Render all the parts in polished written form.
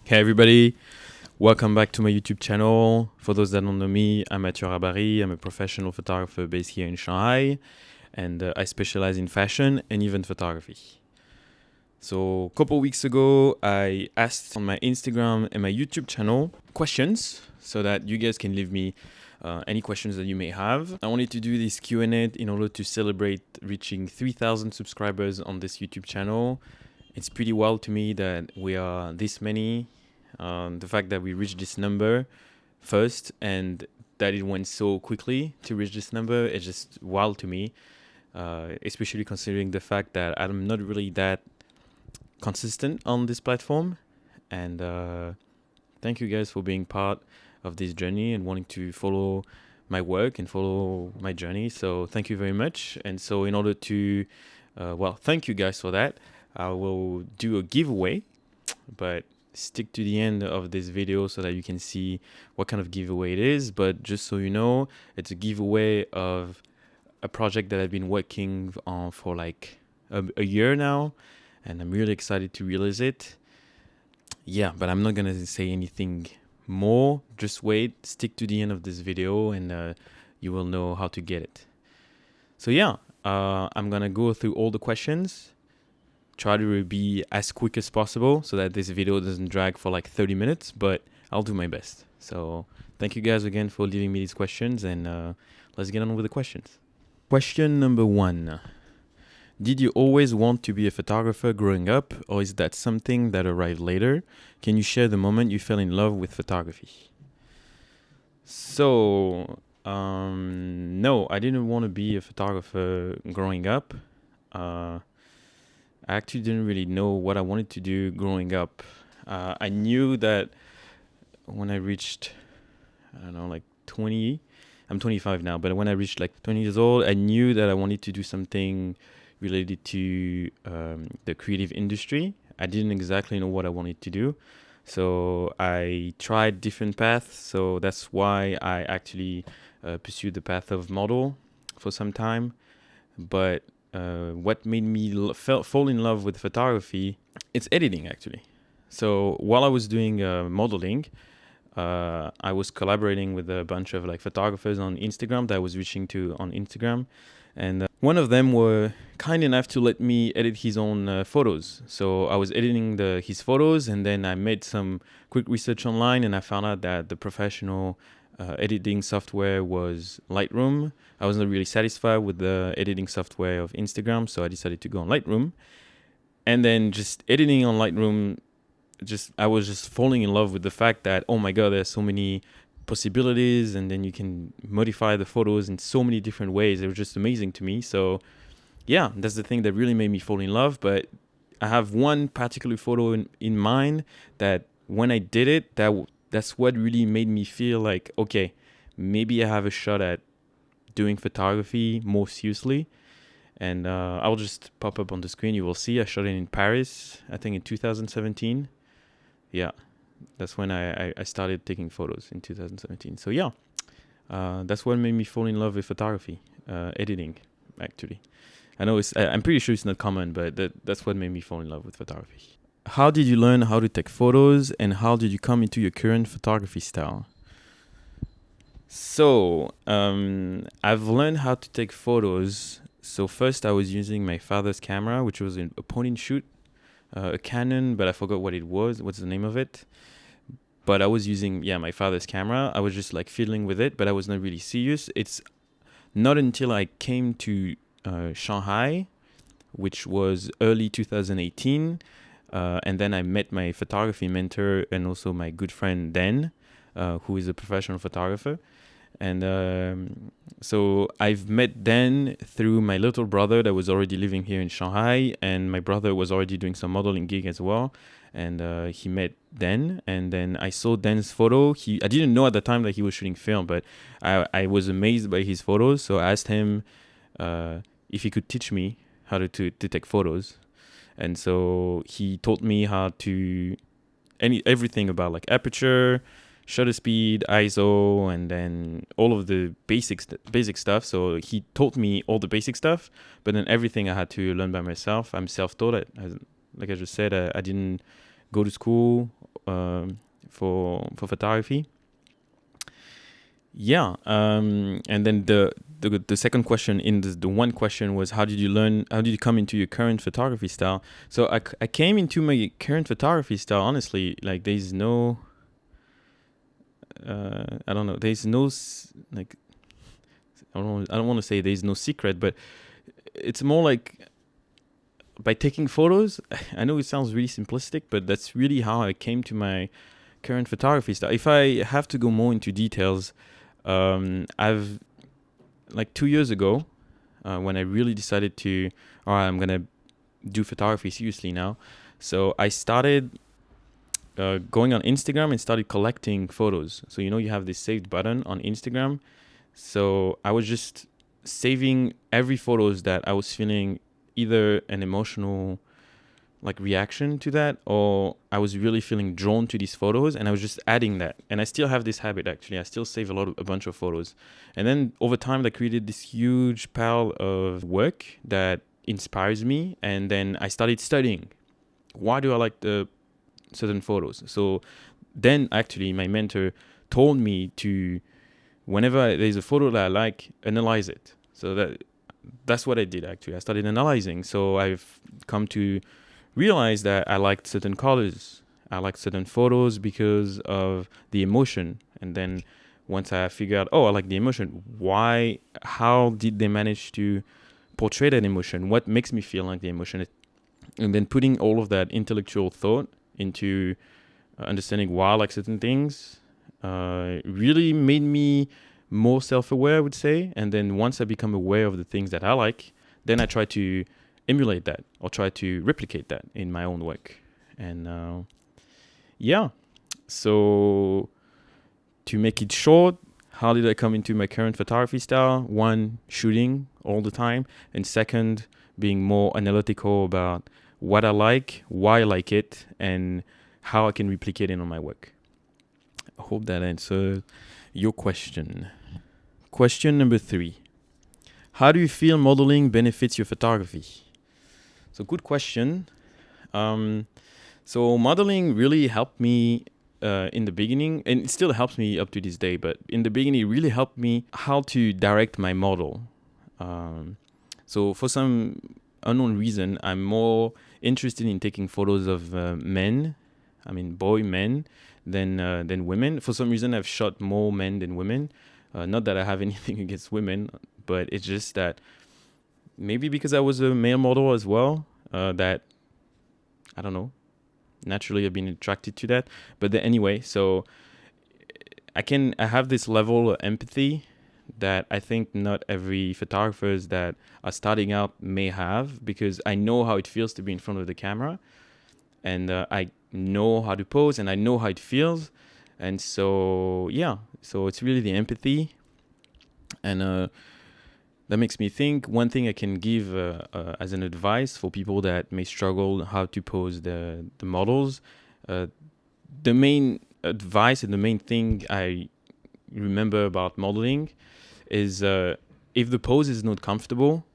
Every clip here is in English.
Hey everybody, welcome back to my YouTube channel. For those that don't know me, I'm Mathieu Rabary. I'm a professional photographer based here in Shanghai, and I specialize in fashion and event photography. So a couple weeks ago, I asked on my Instagram and my YouTube channel questions so that you guys can leave me any questions that you may have. I wanted to do this Q&A in order to celebrate reaching 3,000 subscribers on this YouTube channel. It's pretty wild to me that we are this many. The fact that we reached this number first and that it went so quickly to reach this number is just wild to me, especially considering the fact that I'm not really that consistent on this platform. And thank you guys for being part of this journey and wanting to follow my work and follow my journey. So thank you very much. And so in order to, thank you guys for that. I will do a giveaway, but stick to the end of this video so that you can see what kind of giveaway it is. But just so you know, it's a giveaway of a project that I've been working on for like a year now, and I'm really excited to realize it. Yeah, but I'm not gonna say anything more. Just wait, stick to the end of this video, and you will know how to get it. So yeah, I'm gonna go through all the questions, try to be as quick as possible so that this video doesn't drag for like 30 minutes, but I'll do my best. So thank you guys again for leaving me these questions, and let's get on with the questions. Question number 1. Did you always want to be a photographer growing up, or is that something that arrived later? Can you share the moment you fell in love with photography? So, no, I didn't want to be a photographer growing up. I actually didn't really know what I wanted to do growing up. I knew that when I reached, I don't know, like 20, I'm 25 now, but when I reached like 20 years old, I knew that I wanted to do something related to the creative industry. I didn't exactly know what I wanted to do. So I tried different paths. So that's why I actually pursued the path of model for some time. But what made me fall in love with photography, it's editing actually. So while I was doing modeling, I was collaborating with a bunch of like photographers on Instagram that I was reaching to on Instagram, and one of them were kind enough to let me edit his own photos. So I was editing his photos, and then I made some quick research online, and I found out that the professional editing software was Lightroom. I was not really satisfied with the editing software of Instagram, so I decided to go on Lightroom. And then just editing on Lightroom, I was just falling in love with the fact that, oh my God, there's so many possibilities, and then you can modify the photos in so many different ways. It was just amazing to me. So yeah, that's the thing that really made me fall in love. But I have one particular photo in mind that when I did it, that's what really made me feel like, okay, maybe I have a shot at doing photography more seriously. And I'll just pop up on the screen. You will see I shot it in Paris, I think in 2017. Yeah, that's when I started taking photos in 2017. So yeah, that's what made me fall in love with photography, editing, actually. I know I'm pretty sure it's not common, but that's what made me fall in love with photography. How did you learn how to take photos, and how did you come into your current photography style? So, I've learned how to take photos. So first I was using my father's camera, which was a point and shoot, a Canon, but I forgot what it was. What's the name of it? But I was using, my father's camera. I was just like fiddling with it, but I was not really serious. It's not until I came to Shanghai, which was early 2018, and then I met my photography mentor and also my good friend Dan, who is a professional photographer. And so I've met Dan through my little brother that was already living here in Shanghai, and my brother was already doing some modeling gig as well. And he met Dan, and then I saw Dan's photo. I didn't know at the time that he was shooting film, but I was amazed by his photos. So I asked him if he could teach me how to take photos. And so he taught me how to everything about like aperture, shutter speed, ISO, and then all of the basic stuff. So he taught me all the basic stuff, but then everything I had to learn by myself. I'm self-taught. Like I just said, I didn't go to school for photography. Yeah, and then the second question in the one question was, how did you come into your current photography style? So I came into my current photography style, honestly, like there's no I don't know, there's no like I don't want to say there's no secret, but it's more like by taking photos. I know it sounds really simplistic, but that's really how I came to my current photography style. If I have to go more into details, I've like 2 years ago, when I really decided to, all right, I'm gonna do photography seriously now. So I started going on Instagram and started collecting photos. So you have this saved button on Instagram. So I was just saving every photos that I was feeling either an emotional like reaction to that, or I was really feeling drawn to these photos, and I was just adding that. And I still have this habit, actually. I still save a bunch of photos. And then over time, that created this huge pile of work that inspires me. And then I started studying. Why do I like the certain photos? So then actually my mentor told me to, whenever there's a photo that I like, analyze it. So that's what I did, actually. I started analyzing. So I've come to realize that I liked certain colors. I liked certain photos because of the emotion. And then once I figured out, I like the emotion, how did they manage to portray that emotion? What makes me feel like the emotion? And then putting all of that intellectual thought into understanding why I like certain things really made me more self-aware, I would say. And then once I become aware of the things that I like, then I try to emulate that or try to replicate that in my own work. And so to make it short, how did I come into my current photography style? One, shooting all the time, and second, being more analytical about what I like, why I like it, and how I can replicate it on my work. I hope that answers your question. Question number 3. How do you feel modeling benefits your photography? So good question. So modeling really helped me in the beginning, and it still helps me up to this day, but in the beginning it really helped me how to direct my model. So for some unknown reason, I'm more interested in taking photos of men, than women. For some reason, I've shot more men than women. Not that I have anything against women, but it's just that maybe because I was a male model as well, that, I don't know, naturally I've been attracted to that. But anyway, so I have this level of empathy that I think not every photographers that are starting out may have, because I know how it feels to be in front of the camera, and I know how to pose, and I know how it feels. And so it's really the empathy. And that makes me think one thing I can give as an advice for people that may struggle how to pose the models. The main advice and the main thing I remember about modeling is if the pose is not comfortable,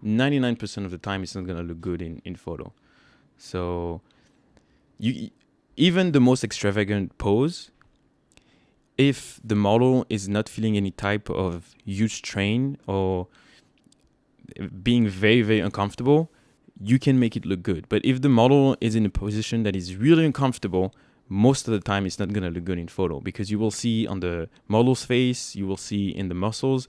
99% of the time it's not going to look good in photo. So even the most extravagant pose, if the model is not feeling any type of huge strain or being very, very uncomfortable, you can make it look good. But if the model is in a position that is really uncomfortable, most of the time it's not going to look good in photo, because you will see on the model's face, you will see in the muscles.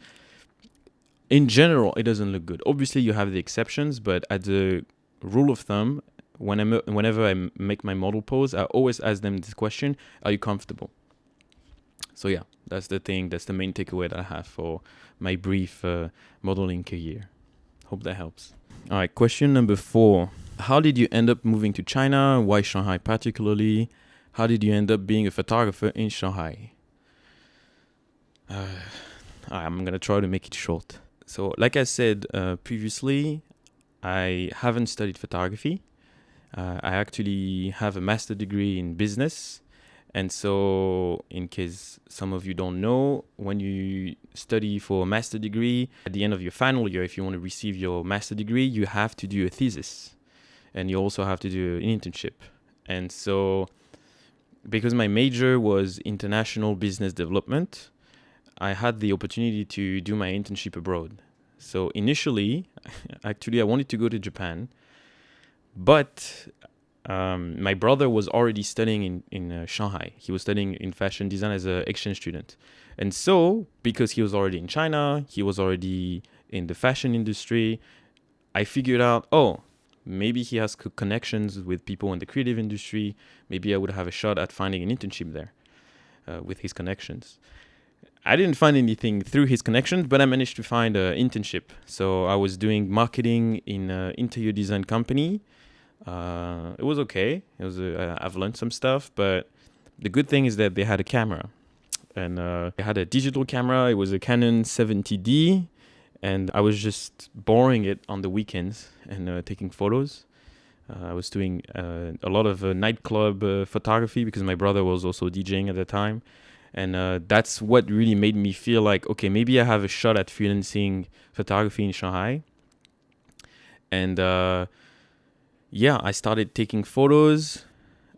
In general, it doesn't look good. Obviously, you have the exceptions, but as a rule of thumb, whenever I make my model pose, I always ask them this question: are you comfortable? So yeah, that's the thing. That's the main takeaway that I have for my brief modeling career. Hope that helps. All right, question number 4. How did you end up moving to China? Why Shanghai particularly? How did you end up being a photographer in Shanghai? I'm going to try to make it short. So like I said previously, I haven't studied photography. I actually have a master's degree in business. And so, in case some of you don't know, when you study for a master's degree, at the end of your final year, if you want to receive your master's degree, you have to do a thesis. And you also have to do an internship. And so, because my major was international business development, I had the opportunity to do my internship abroad. So initially, actually, I wanted to go to Japan, but my brother was already studying in Shanghai. He was studying in fashion design as an exchange student. And so, because he was already in China, he was already in the fashion industry, I figured out, oh, maybe he has connections with people in the creative industry. Maybe I would have a shot at finding an internship there with his connections. I didn't find anything through his connections, but I managed to find an internship. So I was doing marketing in an interior design company. It was okay. I've learned some stuff, but the good thing is that they had a camera. And they had a digital camera. It was a Canon 70D. And I was just borrowing it on the weekends and taking photos. I was doing a lot of nightclub photography because my brother was also DJing at the time. And that's what really made me feel like, okay, maybe I have a shot at freelancing photography in Shanghai. And I started taking photos.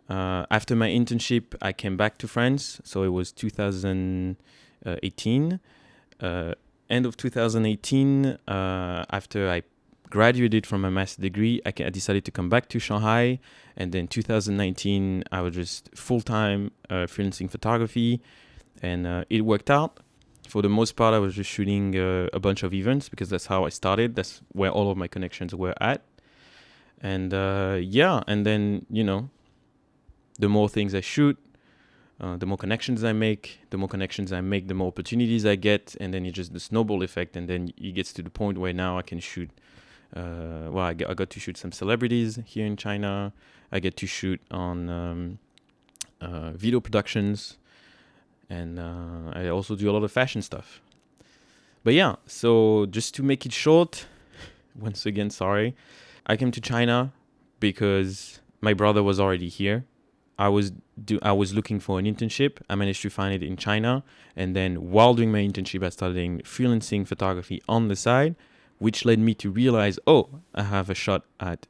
After my internship, I came back to France. So it was 2018. End of 2018, after I graduated from my master's degree, I decided to come back to Shanghai. And then 2019, I was just full-time freelancing photography. And it worked out. For the most part, I was just shooting a bunch of events because that's how I started. That's where all of my connections were at. And and then, the more things I shoot, the more connections I make, the more opportunities I get, and then it's just the snowball effect, and then it gets to the point where now I can shoot. I got to shoot some celebrities here in China. I get to shoot on video productions, and I also do a lot of fashion stuff. But yeah, so just to make it short, once again, sorry, I came to China because my brother was already here. I was looking for an internship. I managed to find it in China. And then while doing my internship, I started freelancing photography on the side, which led me to realize, oh, I have a shot at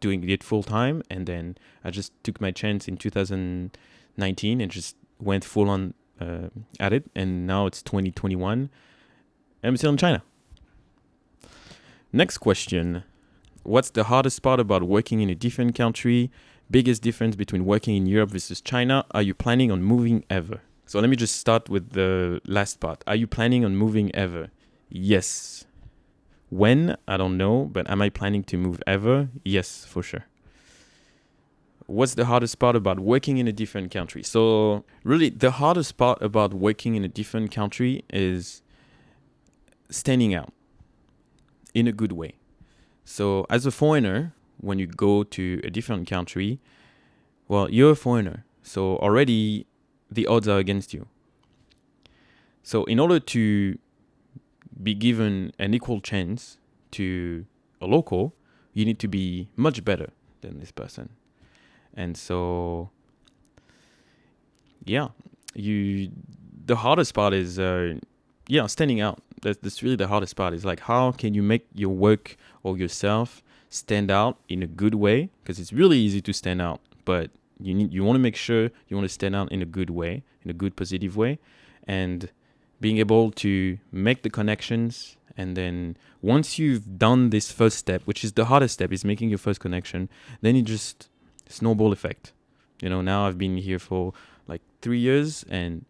doing it full time. And then I just took my chance in 2019 and just went full on at it. And now it's 2021. And I'm still in China. Next question. What's the hardest part about working in a different country? Biggest difference between working in Europe versus China? Are you planning on moving ever? So let me just start with the last part. Are you planning on moving ever? Yes. When? I don't know, but am I planning to move ever? Yes, for sure. What's the hardest part about working in a different country? So really, the hardest part about working in a different country is standing out in a good way. So as a foreigner, when you go to a different country, well, you're a foreigner. So already the odds are against you. So in order to be given an equal chance to a local, you need to be much better than this person. And so, the hardest part is, standing out. That's really the hardest part. Is like, how can you make your work or yourself stand out in a good way? Because it's really easy to stand out, but you want to make sure you want to stand out in a good way, in a good positive way, and being able to make the connections. And then once you've done this first step, which is the hardest step, is making your first connection, then it just snowball effect. Now I've been here for like 3 years, and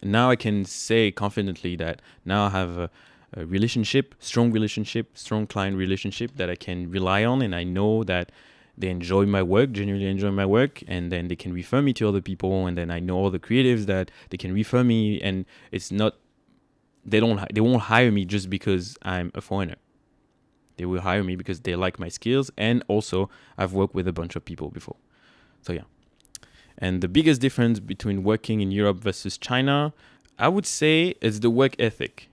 now I can say confidently that now I have a strong client relationship that I can rely on, and I know that they genuinely enjoy my work, and then they can refer me to other people, and then I know all the creatives that they can refer me, and it's not, they won't hire me just because I'm a foreigner. They will hire me because they like my skills, and also I've worked with a bunch of people before. So yeah. And the biggest difference between working in Europe versus China, I would say, is the work ethic.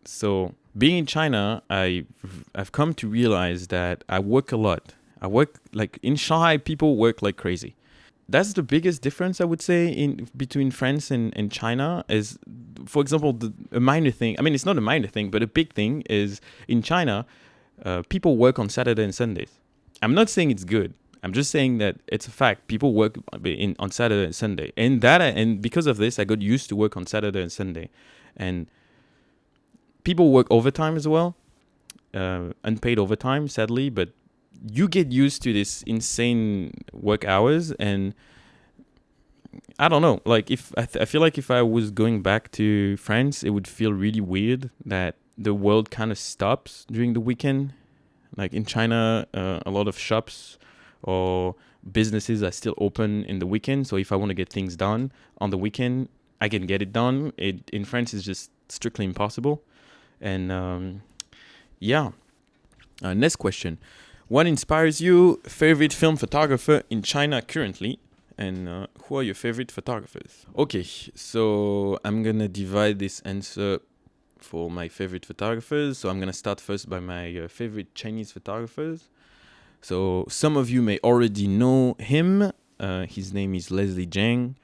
So being in China, I've come to realize that I work a lot. I work like in Shanghai, people work like crazy. That's the biggest difference, I would say, in between France and China. Is, for example, a minor thing. I mean, it's not a minor thing, but a big thing is in China, people work on Saturday and Sundays. I'm not saying it's good. I'm just saying that it's a fact. People work on Saturday and Sunday, and because of this, I got used to work on Saturday and Sunday, and people work overtime as well, unpaid overtime, sadly. But you get used to this insane work hours, and I don't know. Like if I feel like if I was going back to France, it would feel really weird that the world kind of stops during the weekend. Like in China, a lot of shops or businesses are still open in the weekend. So if I want to get things done on the weekend, I can get it done. In France, it's just strictly impossible. And yeah. Next question. What inspires you? Favorite film photographer in China currently? And who are your favorite photographers? Okay, so I'm gonna divide this answer for my favorite photographers. So I'm gonna start first by my favorite Chinese photographers. So some of you may already know him. His name is Leslie Zhang.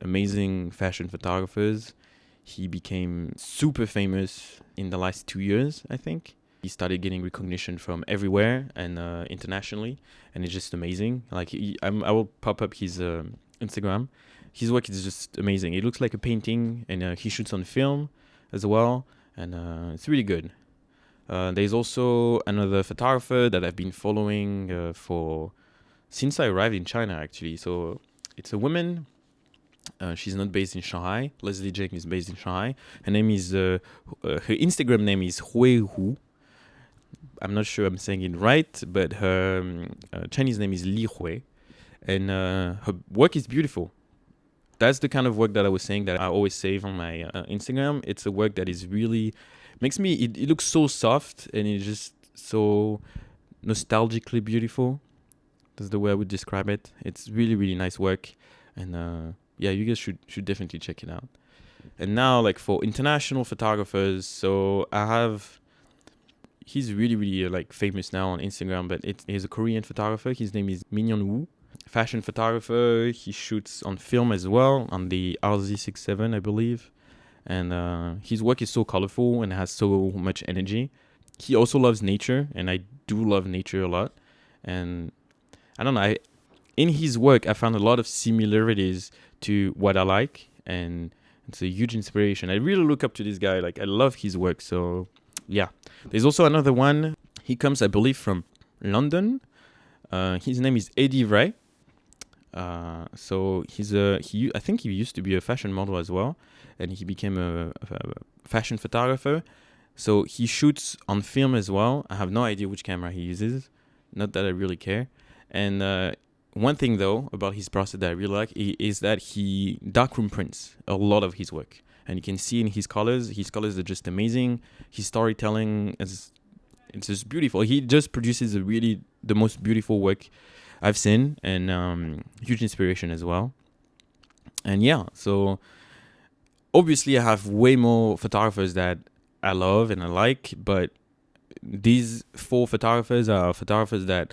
Amazing fashion photographers. He became super famous in the last 2 years, I think. He started getting recognition from everywhere and internationally, and it's just amazing. Like I will pop up his Instagram. His work is just amazing. It looks like a painting, and he shoots on film as well, and it's really good. There's also another photographer that I've been following for since I arrived in China, actually. So it's a woman. She's not based in Shanghai. Leslie Jake is based in Shanghai. Her name is her Instagram name is Hui Hu. I'm not sure I'm saying it right, but her Chinese name is Li Hui, and her work is beautiful. That's the kind of work that I was saying that I always save on my Instagram. It's a work that is really makes me. It looks so soft, and it's just so nostalgically beautiful. That's the way I would describe it. It's really, really nice work, and yeah, you guys should definitely check it out. And now, like for international photographers, so I have. He's really, really like famous now on Instagram, but he's a Korean photographer. His name is Minhyun Woo. Fashion photographer. He shoots on film as well, on the RZ67, I believe. And his work is so colorful and has so much energy. He also loves nature, and I do love nature a lot. And I don't know, in his work, I found a lot of similarities to what I like, and it's a huge inspiration. I really look up to this guy. Like, I love his work, so yeah. There's also another one. He comes, I believe, from London. His name is Eddie Ray. So I think he used to be a fashion model as well, and he became a fashion photographer. So he shoots on film as well. I have no idea which camera he uses. Not that I really care. And one thing though about his process that I really like is that he darkroom prints a lot of his work. And you can see in his colors are just amazing. His storytelling it's just beautiful. He just produces the most beautiful work I've seen, and huge inspiration as well. And yeah, so obviously I have way more photographers that I love and I like, but these 4 photographers are photographers that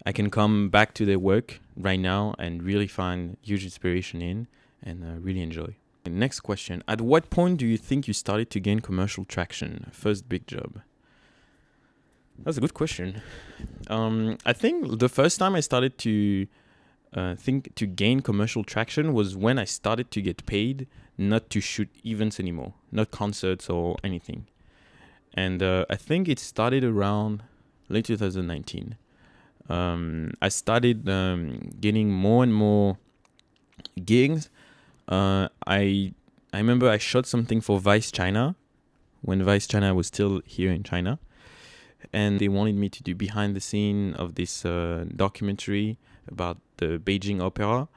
I can come back to their work right now and really find huge inspiration in, and really enjoy. Next question. At what point do you think you started to gain commercial traction? First big job. That's a good question. I think the first time I started to think to gain commercial traction was when I started to get paid not to shoot events anymore, not concerts or anything. And I think it started around late 2019. I started getting more and more gigs. I remember I shot something for Vice China when Vice China was still here in China, and they wanted me to do behind the scene of this documentary about the Beijing Opera.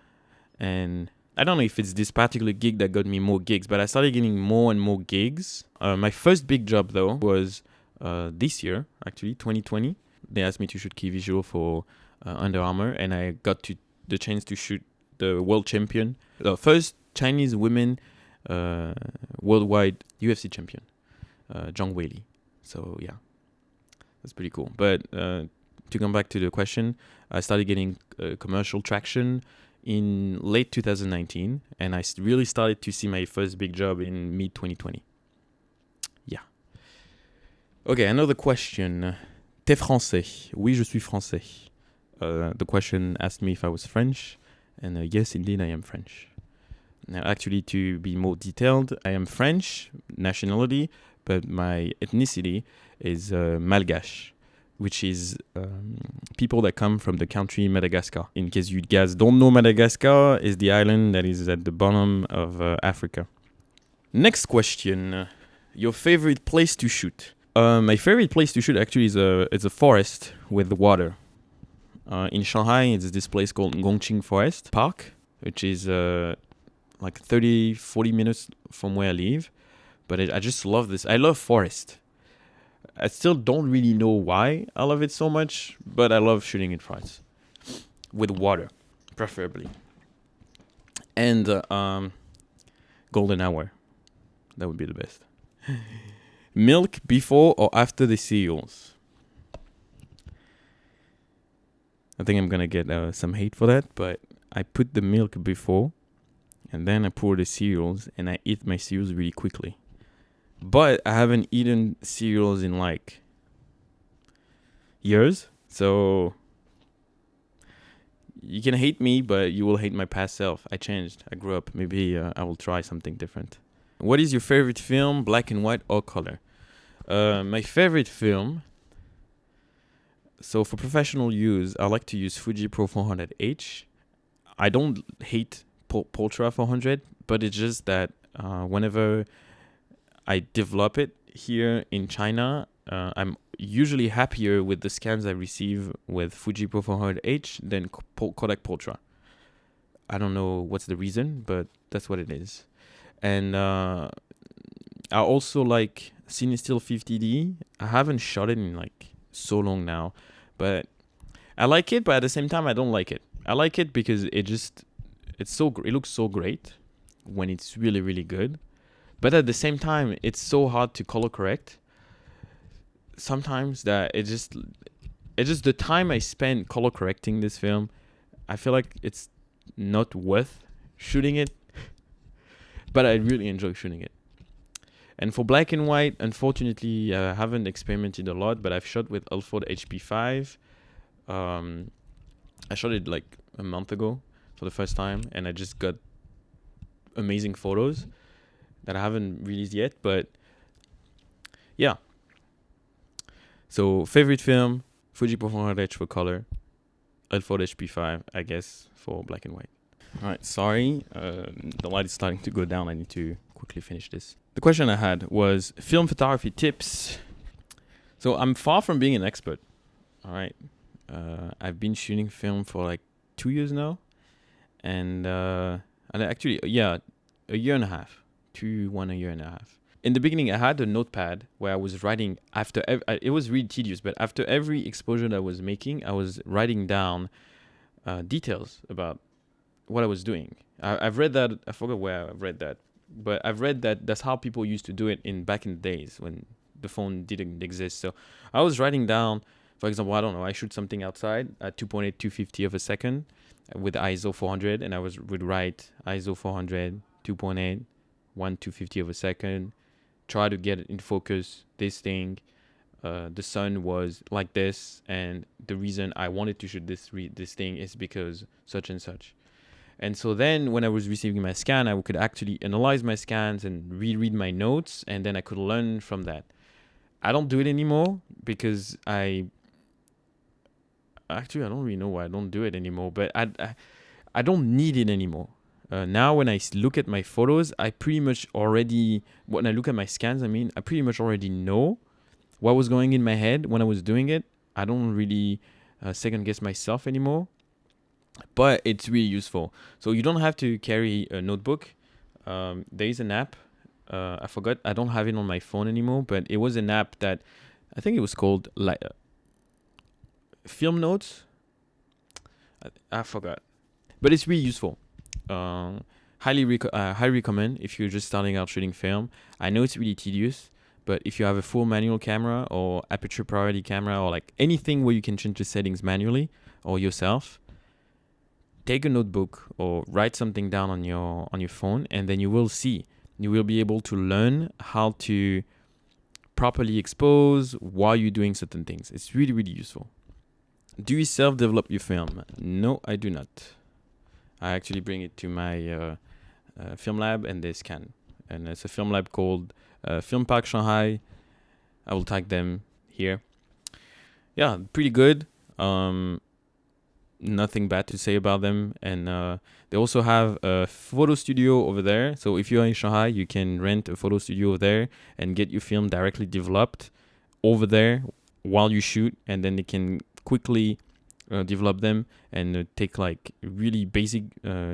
And I don't know if it's this particular gig that got me more gigs, but I started getting more and more gigs. My first big job though was this year, actually 2020. They asked me to shoot key visual for Under Armour, and I got the chance to shoot the world champion, the first Chinese women worldwide UFC champion, Zhang Weili. So yeah, that's pretty cool. But to come back to the question, I started getting commercial traction in late 2019, and I really started to see my first big job in mid 2020. Yeah. Okay, another question. T'es français? Oui, je suis français. The question asked me if I was French, and yes, indeed, I am French. Now, actually, to be more detailed, I am French nationality, but my ethnicity is Malgache, which is people that come from the country Madagascar. In case you guys don't know, Madagascar is the island that is at the bottom of Africa. Next question. Your favorite place to shoot? My favorite place to shoot actually is a forest with water. In Shanghai, it's this place called Gongqing Forest Park, which is like 30-40 minutes from where I live. But I just love this. I love forest. I still don't really know why I love it so much, but I love shooting in forest with water, preferably. And golden hour. That would be the best. Milk before or after the cereals? I think I'm gonna get some hate for that, but I put the milk before, and then I pour the cereals, and I eat my cereals really quickly. But I haven't eaten cereals in like years, so you can hate me, but you will hate my past self. I changed. I grew up. Maybe I will try something different. What is your favorite film, black and white or color? My favorite film. So for professional use, I like to use Fuji Pro 400H. I don't hate Ultra 400, but it's just that whenever I develop it here in China, I'm usually happier with the scans I receive with Fuji Pro 400H than Kodak Ultra. I don't know what's the reason, but that's what it is. And I also like Cinestill 50D. I haven't shot it in like so long now, but I like it, but at the same time I don't like it. I like it because it looks so great when it's really, really good. But at the same time, it's so hard to color correct. Sometimes that it's just the time I spend color correcting this film, I feel like it's not worth shooting it. But I really enjoy shooting it. And for black and white, unfortunately, I haven't experimented a lot, but I've shot with Alford HP5. I shot it like a month ago for the first time, and I just got amazing photos that I haven't released yet, but yeah. So favorite film, Fuji Pro 400H for color, Alford HP5, I guess, for black and white. All right, sorry, the light is starting to go down. I need to quickly finish this. The question I had was film photography tips. So I'm far from being an expert. All right, I've been shooting film for like 2 years now, and actually, yeah, a year and a half. A year and a half. In the beginning, I had a notepad where I was writing after. It was really tedious, but after every exposure that I was making, I was writing down details about what I was doing. I've read that. I forgot where I've read that, but I've read that that's how people used to do it back in the days when the phone didn't exist. So I was writing down, for example, I don't know, I shoot something outside at 2.8, 250 of a second with ISO 400, and would write ISO 400, 2.8, 250 of a second, try to get it in focus, this thing. The sun was like this, and the reason I wanted to shoot this thing is because such and such. And so then when I was receiving my scan, I could actually analyze my scans and reread my notes, and then I could learn from that. I don't do it anymore because I don't really know why I don't do it anymore, but I don't need it anymore. Now when I look at my photos, when I look at my scans, I pretty much already know what was going in my head when I was doing it. I don't really second guess myself anymore. But it's really useful. So you don't have to carry a notebook. There is an app. I forgot. I don't have it on my phone anymore. But it was an app that I think it was called Film Notes. I forgot. But it's really useful. Highly recommend if you're just starting out shooting film. I know it's really tedious, but if you have a full manual camera or aperture priority camera or like anything where you can change the settings manually or yourself, take a notebook or write something down on your phone, and then you will be able to learn how to properly expose while you're doing certain things. It's really, really useful. Do you self-develop your film? No, I do not. I actually bring it to my film lab and they scan. And it's a film lab called Film Park Shanghai. I will tag them here. Yeah, pretty good. Nothing bad to say about them. And they also have a photo studio over there. So if you're in Shanghai, you can rent a photo studio over there and get your film directly developed over there while you shoot. And then they can quickly develop them and take like really basic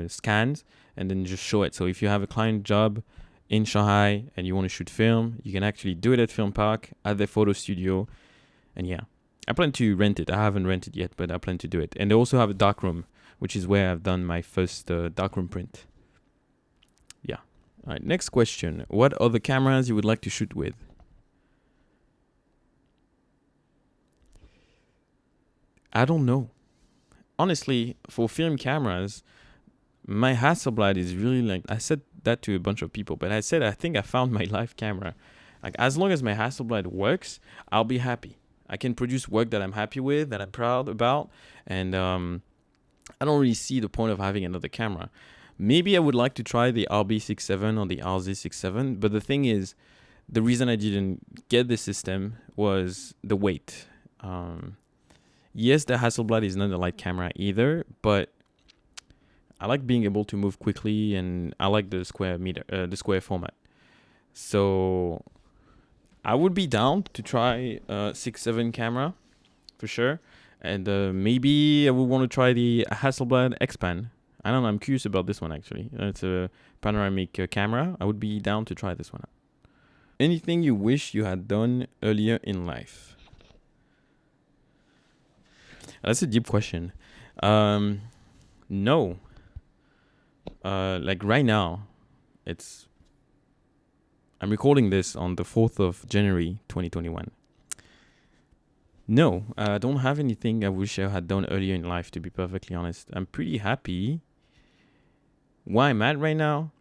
scans and then just show it. So if you have a client job in Shanghai and you want to shoot film, you can actually do it at Film Park at their photo studio. And yeah, I plan to rent it. I haven't rented yet, but I plan to do it. And they also have a darkroom, which is where I've done my first darkroom print. Yeah. All right, next question. What other cameras you would like to shoot with? I don't know. Honestly, for film cameras, my Hasselblad is really like, I said that to a bunch of people, but I said I think I found my life camera. Like as long as my Hasselblad works, I'll be happy. I can produce work that I'm happy with, that I'm proud about, and I don't really see the point of having another camera. Maybe I would like to try the RB67 or the RZ67, but the thing is, the reason I didn't get this system was the weight. Yes, the Hasselblad is not a light camera either, but I like being able to move quickly, and I like the square format. So I would be down to try a 6.7 camera for sure, and maybe I would want to try the Hasselblad X-Pan. I don't know. I'm curious about this one actually. It's a panoramic camera. I would be down to try this one out. Anything you wish you had done earlier in life? That's a deep question. No. Like right now, I'm recording this on the 4th of January, 2021. No, I don't have anything I wish I had done earlier in life, to be perfectly honest. I'm pretty happy where I'm at right now.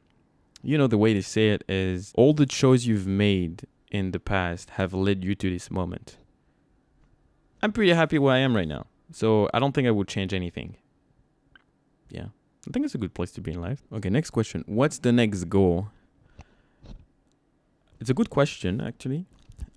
You know, the way to say it is all the choices you've made in the past have led you to this moment. I'm pretty happy where I am right now. So I don't think I would change anything. Yeah, I think it's a good place to be in life. Okay, next question. What's the next goal? It's a good question, actually.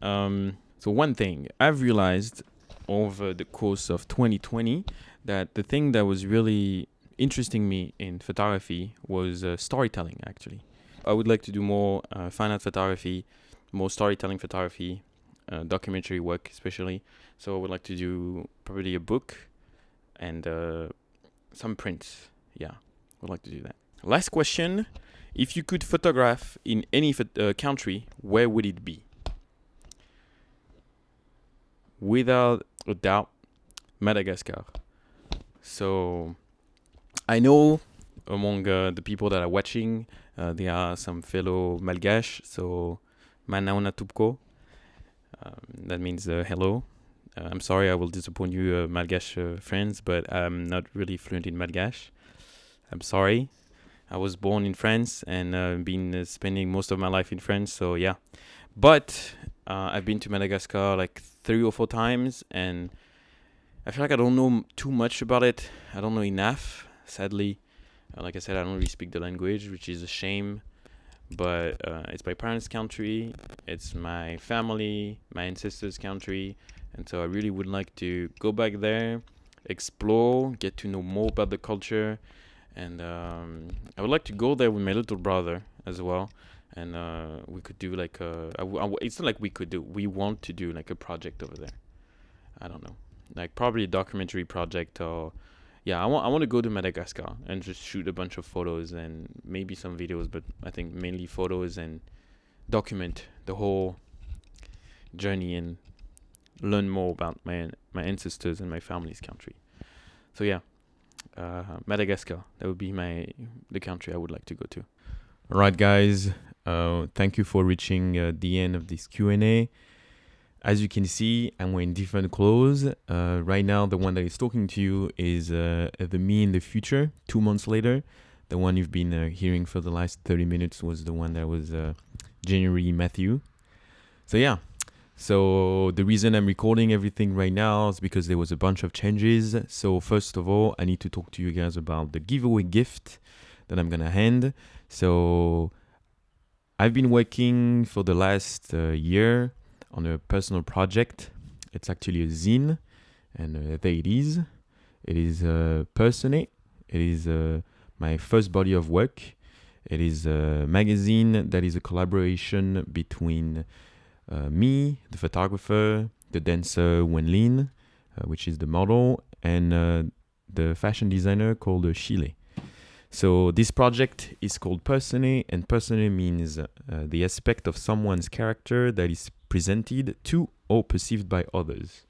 So one thing, I've realized over the course of 2020 that the thing that was really interesting me in photography was storytelling, actually. I would like to do more fine art photography, more storytelling photography, documentary work especially. So I would like to do probably a book and some prints. Yeah, I would like to do that. Last question. If you could photograph in any country, where would it be? Without a doubt, Madagascar. So I know among the people that are watching, there are some fellow Malgache. So Manaona Tupko. That means hello. I'm sorry I will disappoint you Malgache friends, but I'm not really fluent in Malgache. I'm sorry. I was born in France and been spending most of my life in France, so yeah. But I've been to Madagascar like 3 or 4 times, and I feel like I don't know too much about it. I don't know enough, sadly. Like I said, I don't really speak the language, which is a shame. But it's my parents' country, it's my family, my ancestors' country, and so I really would like to go back there, explore, get to know more about the culture, and I would like to go there with my little brother as well, and we could do like it's not like we want to do like a project over there. I don't know, like probably a documentary project or. Yeah, I want to go to Madagascar and just shoot a bunch of photos and maybe some videos, but I think mainly photos and document the whole journey and learn more about my ancestors and my family's country. So yeah, Madagascar, that would be the country I would like to go to. All right, guys, thank you for reaching the end of this Q&A. As you can see, I'm wearing different clothes. Right now, the one that is talking to you is the me in the future, 2 months later. The one you've been hearing for the last 30 minutes was the one that was January Matthew. So yeah, So the reason I'm recording everything right now is because there was a bunch of changes. So first of all, I need to talk to you guys about the giveaway gift that I'm gonna hand. So I've been working for the last year on a personal project. It's actually a zine, and there it is. It is Personate. It is my first body of work. It is a magazine that is a collaboration between me, the photographer, the dancer Wenlin, which is the model, and the fashion designer called Chile. So this project is called Personate, and Personate means the aspect of someone's character that is presented to or perceived by others.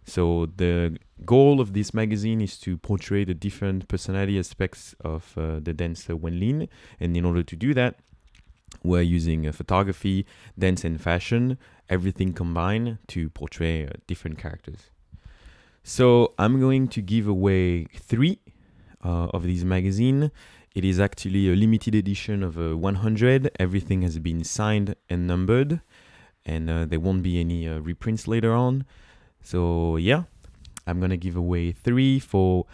So the goal of this magazine is to portray the different personality aspects of the dancer Wenlin, and in order to do that, we're using photography, dance, and fashion, everything combined to portray different characters. So I'm going to give away 3 of these magazine. It is actually a limited edition of 100. Everything has been signed and numbered, and there won't be any reprints later on. So yeah, I'm gonna give away 3 for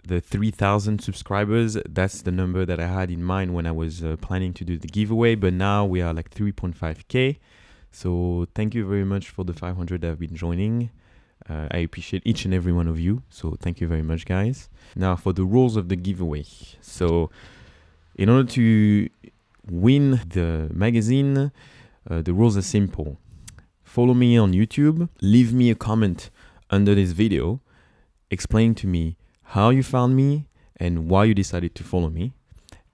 the 3,000 subscribers. That's the number that I had in mind when I was planning to do the giveaway, but now we are like 3.5k. So thank you very much for the 500 that have been joining. I appreciate each and every one of you. So thank you very much, guys. Now for the rules of the giveaway. So in order to win the magazine, the rules are simple. Follow me on YouTube. Leave me a comment under this video. Explain to me how you found me and why you decided to follow me.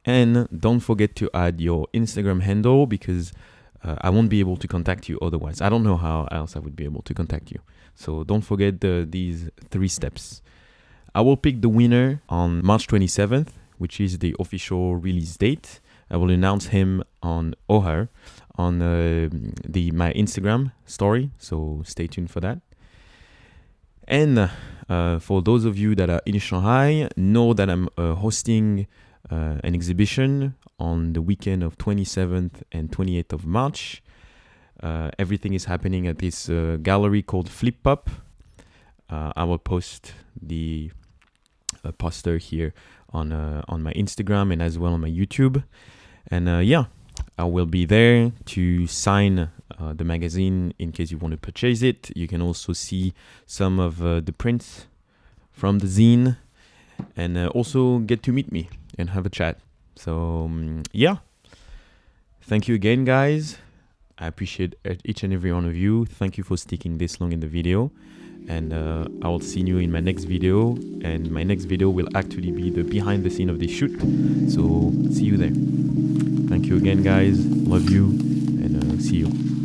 And don't forget to add your Instagram handle, because I won't be able to contact you otherwise. I don't know how else I would be able to contact you. So don't forget these 3 steps. I will pick the winner on March 27th, which is the official release date. I will announce him on her on my Instagram story. So stay tuned for that. And for those of you that are in Shanghai, know that I'm hosting an exhibition on the weekend of 27th and 28th of March. Everything is happening at this gallery called Flip Pop. I will post the poster here on my Instagram and as well on my YouTube. And yeah, I will be there to sign the magazine in case you want to purchase it. You can also see some of the prints from the zine, and also get to meet me and have a chat. So yeah, thank you again, guys. I appreciate each and every one of you. Thank you for sticking this long in the video, and I will see you in my next video. And my next video will actually be the behind the scene of this shoot. So see you there. Thank you again, guys. Love you, and see you.